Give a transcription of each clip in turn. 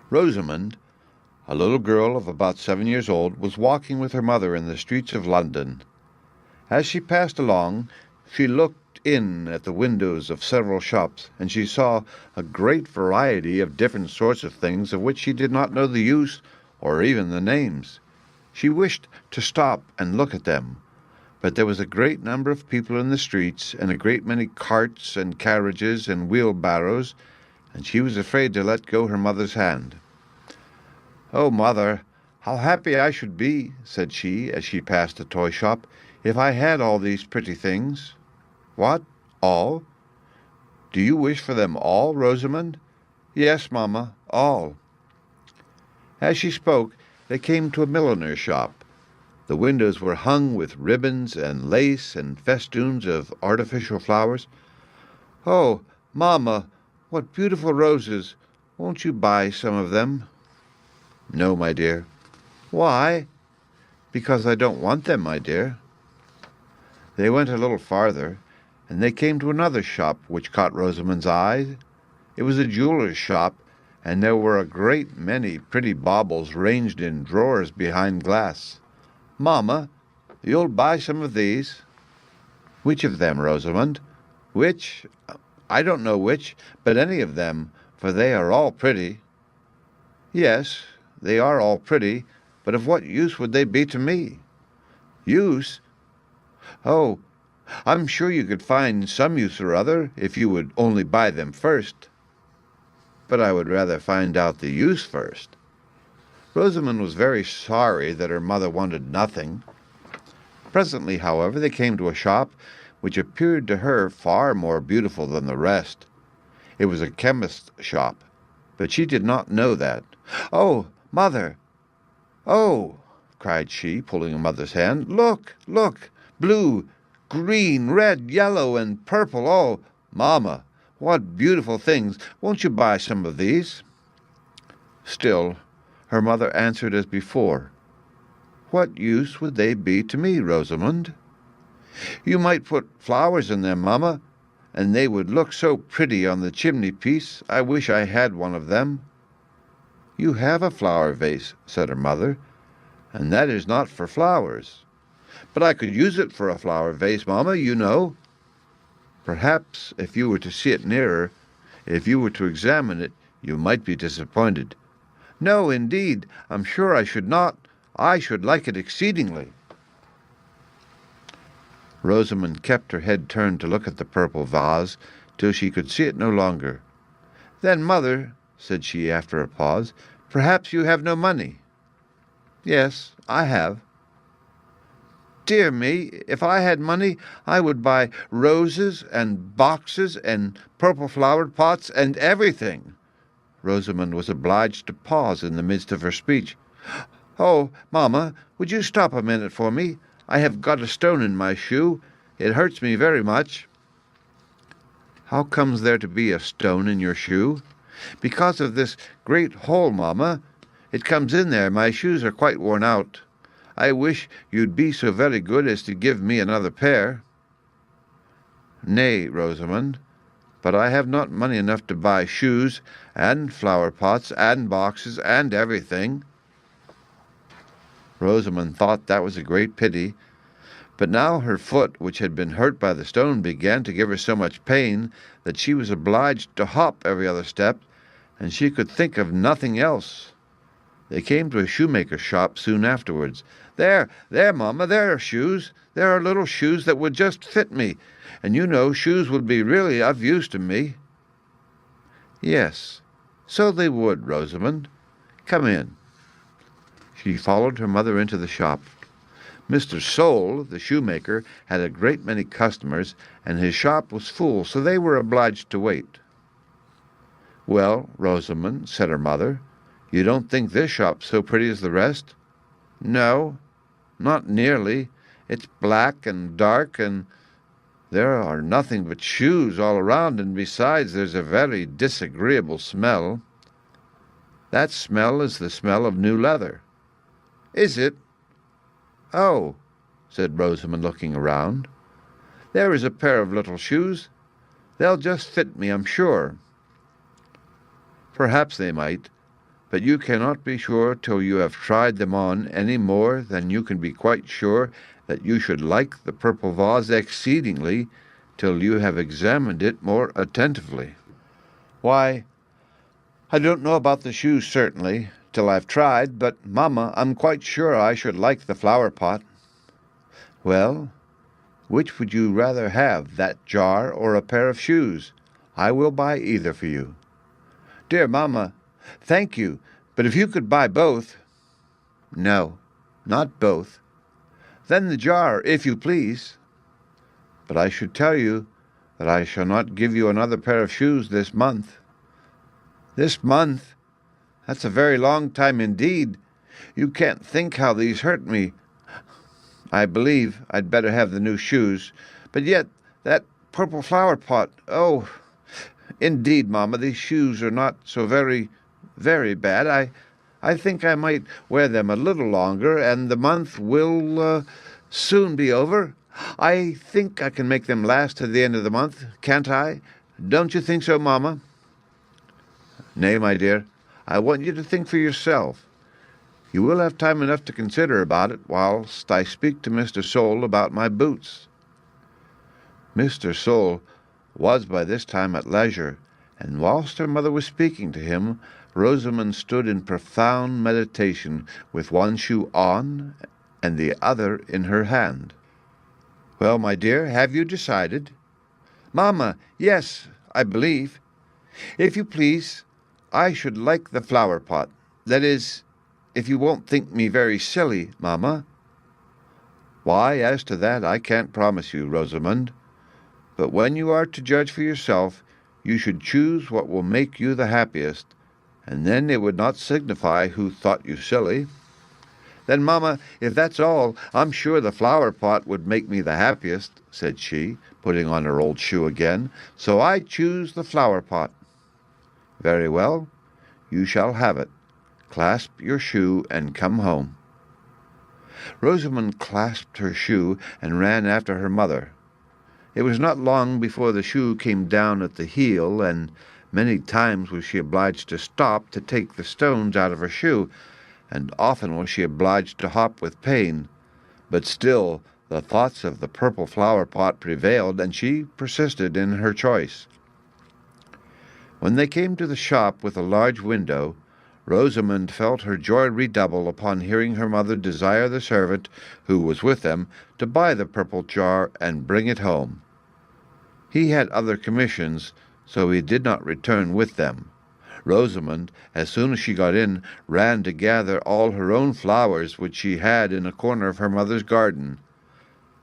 Rosamond, a little girl of about 7 years old, was walking with her mother in the streets of London. As she passed along, she looked in at the windows of several shops, and she saw a great variety of different sorts of things of which she did not know the use or even the names. She wished to stop and look at them, but there was a great number of people in the streets, and a great many carts and carriages and wheelbarrows, and she was afraid to let go her mother's hand. "Oh, mother, how happy I should be," said she, as she passed a toy shop, "if I had all these pretty things." "What? All? Do you wish for them all, Rosamond?" "Yes, mamma, all." As she spoke, they came to a milliner's shop. The windows were hung with ribbons and lace and festoons of artificial flowers. "Oh, mamma, what beautiful roses! Won't you buy some of them?" "No, my dear." "Why?" "Because I don't want them, my dear." They went a little farther, and they came to another shop which caught Rosamond's eye. It was a jeweller's shop, and there were a great many pretty baubles ranged in drawers behind glass. "Mamma, you'll buy some of these?" "Which of them, Rosamond?" "Which? I don't know which, but any of them, for they are all pretty." "Yes, they are all pretty, but of what use would they be to me?" "Use? Oh, I'm sure you could find some use or other, if you would only buy them first." "But I would rather find out the use first." Rosamond was very sorry that her mother wanted nothing. Presently, however, they came to a shop which appeared to her far more beautiful than the rest. It was a chemist's shop, but she did not know that. "Oh, mother! Oh!" cried she, pulling her mother's hand. "Look, look! Blue, green, red, yellow, and purple. Oh, mamma, what beautiful things! Won't you buy some of these?" Still, her mother answered as before. "What use would they be to me, Rosamond?" "You might put flowers in them, mamma, and they would look so pretty on the chimney-piece. I wish I had one of them." "You have a flower vase," said her mother, "and that is not for flowers." "But I could use it for a flower vase, mamma, you know." "Perhaps if you were to see it nearer, if you were to examine it, you might be disappointed." "No, indeed, I'm sure I should not. I should like it exceedingly." Rosamond kept her head turned to look at the purple vase till she could see it no longer. "Then, mother," said she after a pause, "perhaps you have no money?" "Yes, I have." "Dear me, if I had money, I would buy roses and boxes and purple-flowered pots and everything." Rosamond was obliged to pause in the midst of her speech. "Oh, mamma, would you stop a minute for me? I have got a stone in my shoe. It hurts me very much." "How comes there to be a stone in your shoe?" "Because of this great hole, mamma. It comes in there. My shoes are quite worn out. I wish you'd be so very good as to give me another pair." "Nay, Rosamond, but I have not money enough to buy shoes and flower-pots and boxes and everything." Rosamond thought that was a great pity, but now her foot, which had been hurt by the stone, began to give her so much pain that she was obliged to hop every other step, and she could think of nothing else. They came to a shoemaker's shop soon afterwards. There, mamma, there are shoes. There are little shoes that would just fit me, and you know shoes would be really of use to me." "Yes, so they would, Rosamond. Come in." She followed her mother into the shop. Mr. Sole, the shoemaker, had a great many customers, and his shop was full, so they were obliged to wait. "Well, Rosamond," said her mother, "you don't think this shop so pretty as the rest?" "No, not nearly. It's black and dark, and there are nothing but shoes all around, and besides there's a very disagreeable smell." "That smell is the smell of new leather." "Is it?" "Oh," said Rosamond, looking around. "There is a pair of little shoes. They'll just fit me, I'm sure." "Perhaps they might, but you cannot be sure till you have tried them on any more than you can be quite sure that you should like the purple vase exceedingly till you have examined it more attentively. Why, I don't know about the shoes, certainly, till I've tried, but, Mamma, I'm quite sure I should like the flower-pot. Well, which would you rather have, that jar or a pair of shoes? I will buy either for you. Dear Mamma, thank you, but if you could buy both— No, not both. Then the jar, if you please. But I should tell you that I shall not give you another pair of shoes this month. This month? That's a very long time indeed. You can't think how these hurt me. I believe I'd better have the new shoes. But yet, that purple flower-pot, oh, indeed, Mamma, these shoes are not so very, very bad. I think I might wear them a little longer, and the month will soon be over. I think I can make them last to the end of the month, can't I? Don't you think so, Mamma? Nay, my dear, I want you to think for yourself. You will have time enough to consider about it whilst I speak to Mr. Sole about my boots. Mr. Sole was by this time at leisure, and whilst her mother was speaking to him, Rosamond stood in profound meditation with one shoe on and the other in her hand. Well, my dear, have you decided? Mamma, yes, I believe. If you please, I should like the flower-pot. That is, if you won't think me very silly, Mamma. Why, as to that, I can't promise you, Rosamond. But when you are to judge for yourself, you should choose what will make you the happiest, and then it would not signify who thought you silly. Then, Mamma, if that's all, I'm sure the flower-pot would make me the happiest, said she, putting on her old shoe again, so I choose the flower-pot. Very well, you shall have it. Clasp your shoe and come home. Rosamond clasped her shoe and ran after her mother. It was not long before the shoe came down at the heel, and many times was she obliged to stop to take the stones out of her shoe, and often was she obliged to hop with pain. But still the thoughts of the purple flower-pot prevailed, and she persisted in her choice. When they came to the shop with a large window, Rosamond felt her joy redouble upon hearing her mother desire the servant, who was with them, to buy the purple jar and bring it home. He had other commissions, so he did not return with them. Rosamond, as soon as she got in, ran to gather all her own flowers which she had in a corner of her mother's garden.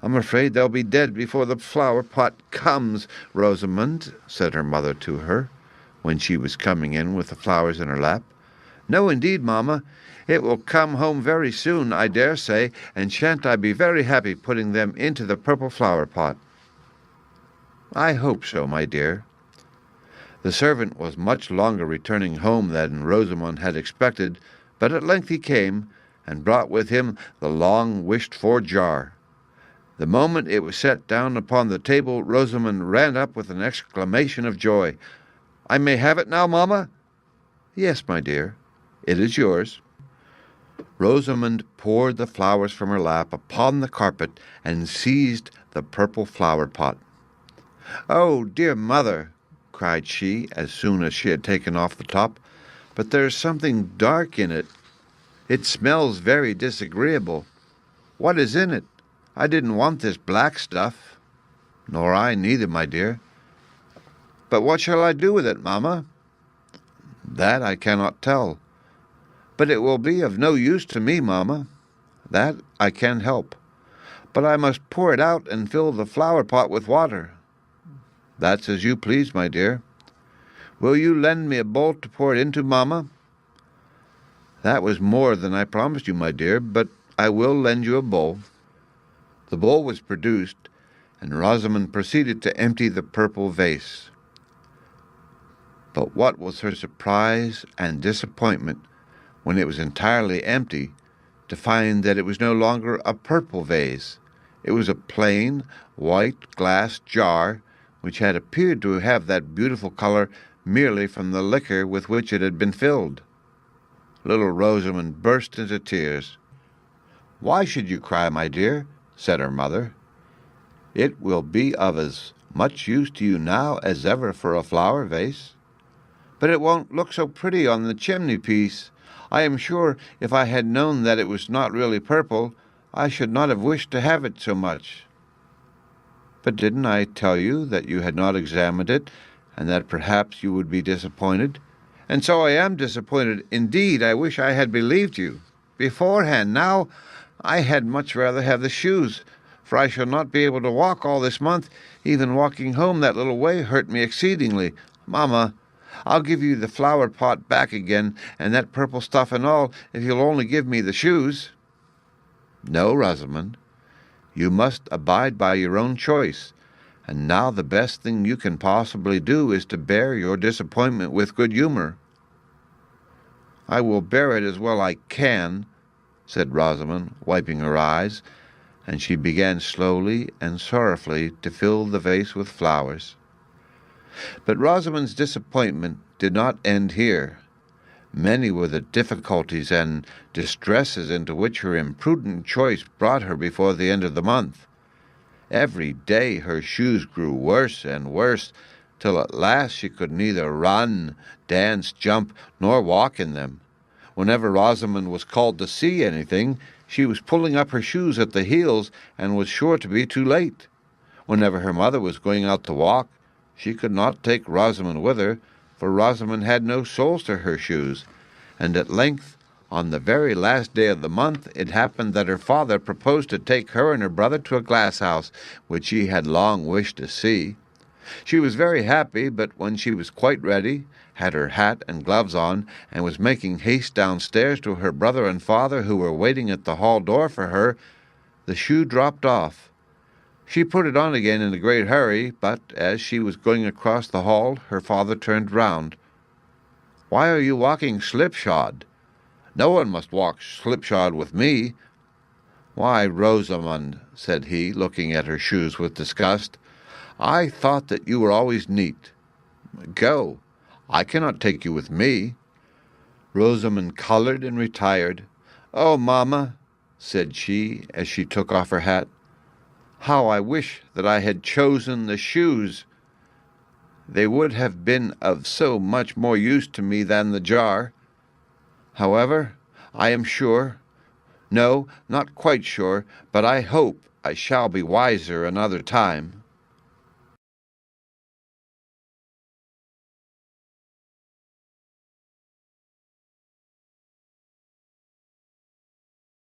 I'm afraid they'll be dead before the flower-pot comes, Rosamond, said her mother to her, when she was coming in with the flowers in her lap. No, indeed, Mamma. It will come home very soon, I dare say, and shan't I be very happy putting them into the purple flower-pot? I hope so, my dear. The servant was much longer returning home than Rosamond had expected, but at length he came, and brought with him the long-wished-for jar. The moment it was set down upon the table, Rosamond ran up with an exclamation of joy. I may have it now, Mamma? Yes, my dear, it is yours. Rosamond poured the flowers from her lap upon the carpet and seized the purple flower-pot. Oh, dear mother, cried she, as soon as she had taken off the top, but there's something dark in it. It smells very disagreeable. What is in it? I didn't want this black stuff. Nor I neither, my dear. But what shall I do with it, Mamma? That I cannot tell. But it will be of no use to me, Mamma. That I can't help. But I must pour it out and fill the flower-pot with water. That's as you please, my dear. Will you lend me a bowl to pour it into, Mamma? That was more than I promised you, my dear, but I will lend you a bowl. The bowl was produced, and Rosamond proceeded to empty the purple vase. But what was her surprise and disappointment, when it was entirely empty, to find that it was no longer a purple vase. It was a plain, white glass jar, which had appeared to have that beautiful color merely from the liquor with which it had been filled. Little Rosamond burst into tears. "Why should you cry, my dear?" said her mother. "It will be of as much use to you now as ever for a flower vase. But it won't look so pretty on the chimney-piece. I am sure if I had known that it was not really purple, I should not have wished to have it so much." "But didn't I tell you that you had not examined it, and that perhaps you would be disappointed?" "And so I am disappointed. Indeed, I wish I had believed you beforehand. Now I had much rather have the shoes, for I shall not be able to walk all this month. Even walking home that little way hurt me exceedingly. Mamma, I'll give you the flower pot back again, and that purple stuff and all, if you'll only give me the shoes." "No, Rosamond, you must abide by your own choice, and now the best thing you can possibly do is to bear your disappointment with good humor." "I will bear it as well I can," said Rosamond, wiping her eyes, and she began slowly and sorrowfully to fill the vase with flowers. But Rosamond's disappointment did not end here. Many were the difficulties and distresses into which her imprudent choice brought her before the end of the month. Every day her shoes grew worse and worse, till at last she could neither run, dance, jump, nor walk in them. Whenever Rosamond was called to see anything, she was pulling up her shoes at the heels and was sure to be too late. Whenever her mother was going out to walk, she could not take Rosamond with her, for Rosamond had no soles to her shoes, and at length, on the very last day of the month, it happened that her father proposed to take her and her brother to a glass-house, which she had long wished to see. She was very happy, but when she was quite ready, had her hat and gloves on, and was making haste downstairs to her brother and father, who were waiting at the hall door for her, the shoe dropped off. She put it on again in a great hurry, but as she was going across the hall, her father turned round. "Why are you walking slipshod? No one must walk slipshod with me." "Why, Rosamond," said he, looking at her shoes with disgust, "I thought that you were always neat. Go. I cannot take you with me." Rosamond coloured and retired. "Oh, mamma," said she, as she took off her hat, "how I wish that I had chosen the shoes! They would have been of so much more use to me than the jar. However, I am sure, no, not quite sure, but I hope I shall be wiser another time."